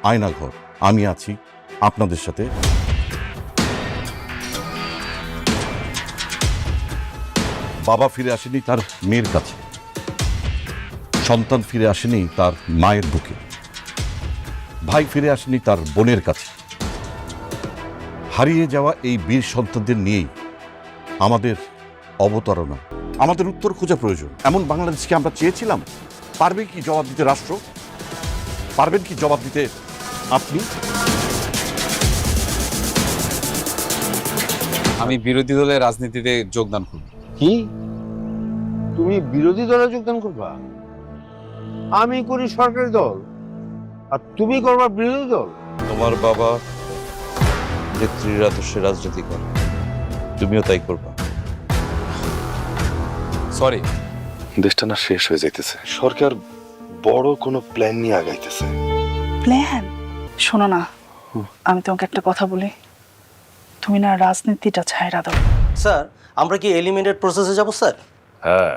আয়নাঘর, আমি আছি আপনাদের সাথে। বাবা ফিরে আসেনি তার মেয়ের কাছে, সন্তান ফিরে আসেনি তার মায়ের বুকে, ভাই ফিরে আসেনি তার বোনের কাছে। হারিয়ে যাওয়া এই বীর সন্তানদের নিয়েই আমাদের অবতারণা। আমাদের উত্তর খোঁজা প্রয়োজন। এমন বাংলাদেশকে আমরা চেয়েছিলাম? পারবে কি জবাব দিতে রাষ্ট্র? পারবেন কি জবাব দিতে আপনি? আমি বিরোধী দলের রাজনীতিতে যোগদান করব। কি তুমি বিরোধী দলে যোগদান করবা? আমি করি সরকারি দল আর তুমি করবা বিরোধী দল? তোমার বাবা নেত্রীর আদর্শে রাজনীতি করে, তুমিও তাই করবা। সরি, দেশটা না শেষ হয়ে যাইতেছে। সরকার বড় কোনো প্ল্যান নিয়ে আগাইতেছে। প্ল্যান? শোনো না, আমি তোমাকে একটা কথা বলি, তুমি না রাজনীতিটা ছাইড়া দাও। স্যার আমরা কি এলিমিনেট প্রসেসে যাব স্যার? হ্যাঁ,